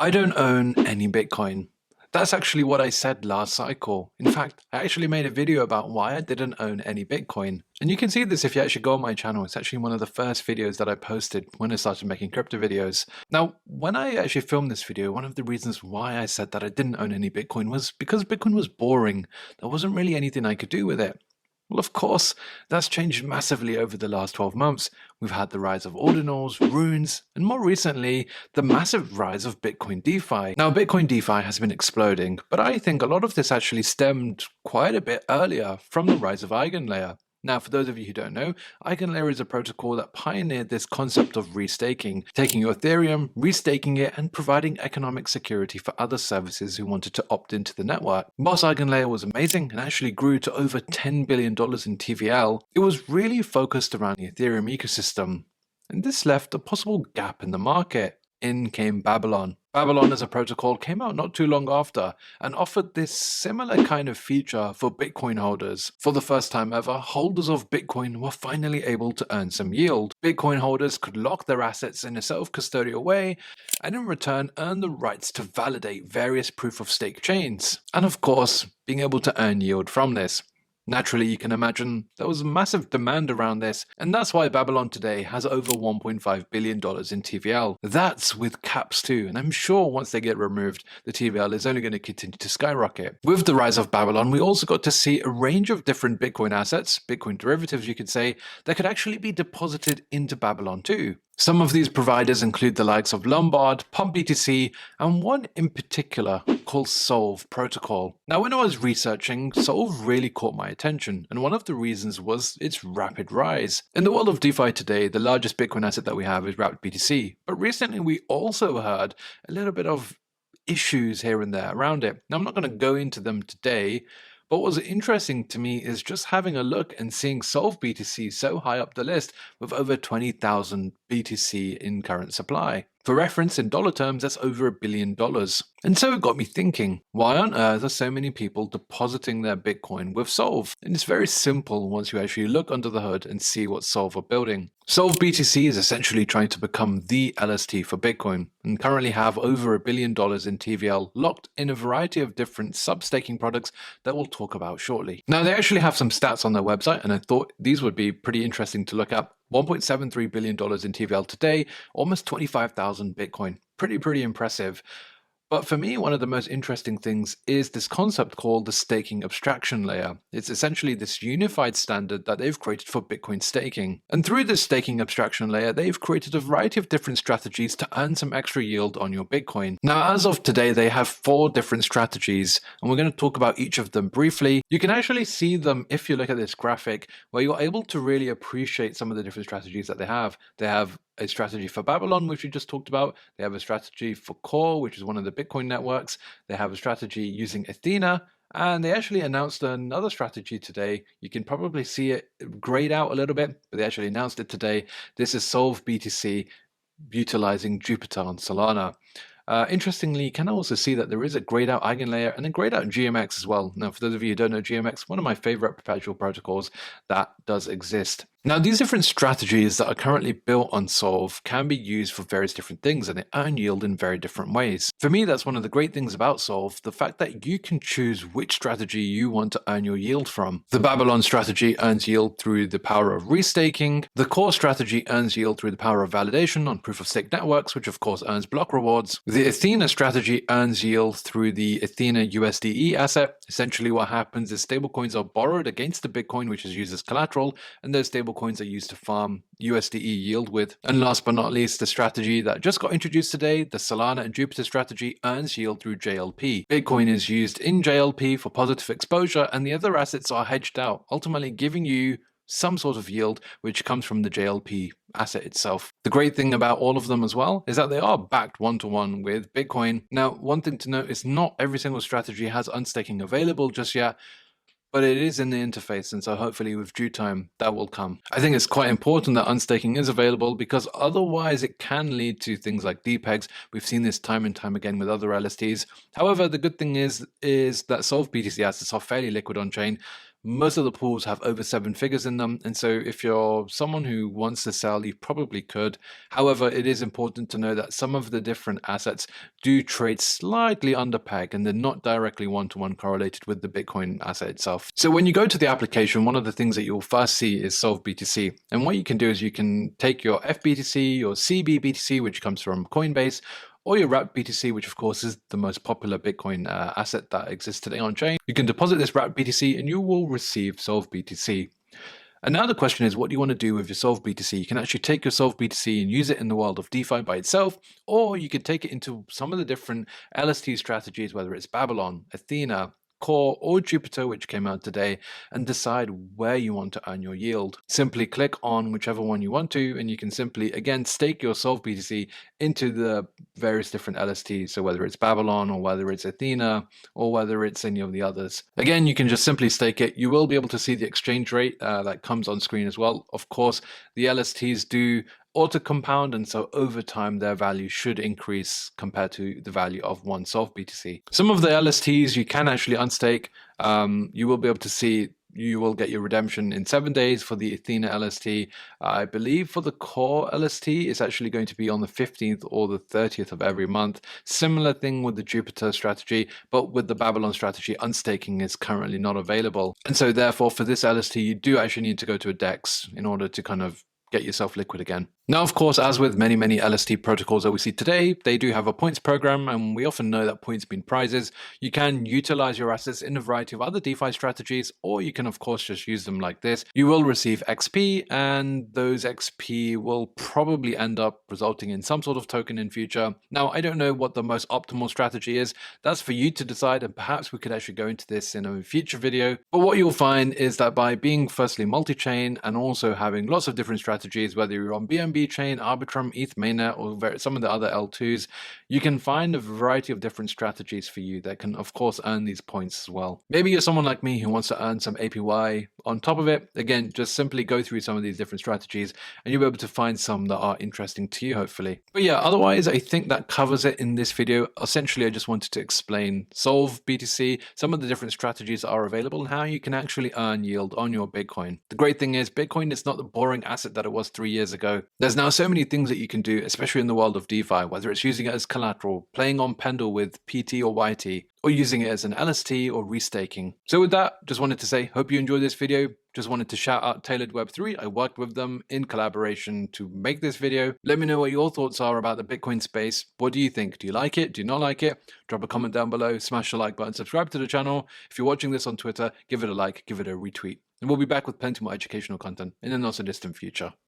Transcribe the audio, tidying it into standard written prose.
I don't own any Bitcoin. That's actually what I said last cycle. In fact, I actually made a video about why I didn't own any Bitcoin. And you can see this if you actually go on my channel. It's actually one of the first videos that I posted when I started making crypto videos. Now, when I actually filmed this video, one of the reasons why I said that I didn't own any Bitcoin was because Bitcoin was boring. There wasn't really anything I could do with it. Well, of course, that's changed massively over the last 12 months. We've had the rise of ordinals, runes, and more recently, the massive rise of Bitcoin DeFi. Now, Bitcoin DeFi has been exploding, but I think a lot of this actually stemmed quite a bit earlier from the rise of EigenLayer. Now, for those of you who don't know, EigenLayer is a protocol that pioneered this concept of restaking, taking your Ethereum, restaking it, and providing economic security for other services who wanted to opt into the network. Whilst EigenLayer was amazing and actually grew to over $10 billion in TVL, it was really focused around the Ethereum ecosystem. And this left a possible gap in the market. In came Babylon. Babylon as a protocol came out not too long after and offered this similar kind of feature for Bitcoin holders. For the first time ever, holders of Bitcoin were finally able to earn some yield. Bitcoin holders could lock their assets in a self-custodial way and in return earn the rights to validate various proof-of-stake chains. And of course, being able to earn yield from this. Naturally, you can imagine there was massive demand around this, and that's why Babylon today has over $1.5 billion in TVL. That's with caps too, and I'm sure once they get removed, the TVL is only going to continue to skyrocket. With the rise of Babylon, we also got to see a range of different Bitcoin assets, Bitcoin derivatives you could say, that could actually be deposited into Babylon too. Some of these providers include the likes of Lombard, Pump BTC, and one in particular called Solv Protocol. Now, when I was researching, Solv really caught my attention, and one of the reasons was its rapid rise. In the world of DeFi today, the largest Bitcoin asset that we have is wrapped BTC, but recently we also heard a little bit of issues here and there around it. Now, I'm not going to go into them today, but what was interesting to me is just having a look and seeing Solv BTC so high up the list with over 20,000 BTC in current supply. For reference, in dollar terms, that's over $1 billion. And so it got me thinking, why on earth are so many people depositing their Bitcoin with Solv? And it's very simple once you actually look under the hood and see what Solv are building. Solv BTC is essentially trying to become the LST for Bitcoin and currently have over $1 billion in TVL locked in a variety of different sub-staking products that we'll talk about shortly. Now, they actually have some stats on their website, and I thought these would be pretty interesting to look at. $1.73 billion in TVL today, almost 25,000 Bitcoin. Pretty impressive. But for me, one of the most interesting things is this concept called the staking abstraction layer. It's essentially this unified standard that they've created for Bitcoin staking. And through this staking abstraction layer, they've created a variety of different strategies to earn some extra yield on your Bitcoin. Now, as of today, they have 4 different strategies, and we're going to talk about each of them briefly. You can actually see them if you look at this graphic, where you're able to really appreciate some of the different strategies that they have. They have a strategy for Babylon, which we just talked about. They have a strategy for Core, which is one of the Bitcoin networks. They have a strategy using Athena, and they actually announced another strategy today. You can probably see it grayed out a little bit, but they actually announced it today. This is Solv BTC utilizing Jupiter on Solana. Interestingly, you can also see that there is a grayed out EigenLayer and a grayed out GMX as well. Now, for those of you who don't know GMX, one of my favorite perpetual protocols that does exist. Now, these different strategies that are currently built on Solv can be used for various different things, and they earn yield in very different ways. For me, that's one of the great things about Solv, the fact that you can choose which strategy you want to earn your yield from. The Babylon strategy earns yield through the power of restaking. The Core strategy earns yield through the power of validation on proof-of-stake networks, which of course earns block rewards. The Athena strategy earns yield through the Athena USDE asset. Essentially what happens is stablecoins are borrowed against the Bitcoin, which is used as collateral, and those stablecoins are used to farm USDE yield with. And last but not least, the strategy that just got introduced today, the Solana and Jupiter strategy, earns yield through JLP. Bitcoin is used in JLP for positive exposure, and the other assets are hedged out, ultimately giving you some sort of yield which comes from the JLP asset itself. The great thing about all of them as well is that they are backed one-to-one with Bitcoin. Now, one thing to note is not every single strategy has unstaking available just yet, but it is in the interface, and so hopefully with due time that will come. I think it's quite important that unstaking is available because otherwise it can lead to things like depegs. We've seen this time and time again with other LSTs. However, the good thing is that Solv BTC assets are fairly liquid on chain. Most of the pools have over 7 figures in them, and so if you're someone who wants to sell, you probably could. However, it is important to know that some of the different assets do trade slightly under peg, and they're not directly one-to-one correlated with the Bitcoin asset itself. So when you go to the application, one of the things that you'll first see is Solv BTC. And what you can do is you can take your FBTC, your CBBTC, which comes from Coinbase, or your wrapped BTC, which of course is the most popular Bitcoin asset that exists today on chain. You can deposit this wrapped BTC and you will receive Solv BTC. And now the question is, what do you want to do with your Solv BTC? You can actually take your Solv BTC and use it in the world of DeFi by itself, or you can take it into some of the different LST strategies, whether it's Babylon, Athena, Core, or Jupiter, which came out today, and decide where you want to earn your yield. Simply click on whichever one you want to, and you can simply, again, stake your Solv BTC into the various different LSTs. So whether it's Babylon, or whether it's Athena, or whether it's any of the others. Again, you can just simply stake it. You will be able to see the exchange rate that comes on screen as well. Of course, the LSTs do auto compound, and so over time their value should increase compared to the value of one Solv BTC. Some of the LSTs you can actually unstake. You will be able to see you will get your redemption in 7 days for the Athena LST. I believe for the Core LST, it's actually going to be on the 15th or the 30th of every month. Similar thing with the Jupiter strategy, but with the Babylon strategy, unstaking is currently not available. And so therefore for this LST, you do actually need to go to a DEX in order to kind of get yourself liquid again. Now, of course, as with many LST protocols that we see today, they do have a points program, and we often know that points mean prizes. You can utilize your assets in a variety of other DeFi strategies, or you can, of course, just use them like this. You will receive XP, and those XP will probably end up resulting in some sort of token in future. Now, I don't know what the most optimal strategy is. That's for you to decide, and perhaps we could actually go into this in a future video. But what you'll find is that by being firstly multi-chain and also having lots of different strategies, whether you're on BNB chain, Arbitrum, ETH mainnet, or some of the other L2s, you can find a variety of different strategies for you that can, of course, earn these points as well. Maybe you're someone like me who wants to earn some APY on top of it. Again, just simply go through some of these different strategies and you'll be able to find some that are interesting to you, hopefully. But yeah, otherwise, I think that covers it in this video. Essentially, I just wanted to explain Solv BTC, some of the different strategies that are available, and how you can actually earn yield on your Bitcoin. The great thing is Bitcoin is not the boring asset that it was 3 years ago. There's now so many things that you can do, especially in the world of DeFi, whether it's using it as collateral, playing on Pendle with PT or YT, or using it as an LST or restaking. So with that, just wanted to say, hope you enjoyed this video. Just wanted to shout out Tailored Web3. I worked with them in collaboration to make this video. Let me know what your thoughts are about the Bitcoin space. What do you think? Do you like it? Do you not like it? Drop a comment down below, smash the like button, subscribe to the channel. If you're watching this on Twitter, give it a like, give it a retweet. And we'll be back with plenty more educational content in the not so distant future.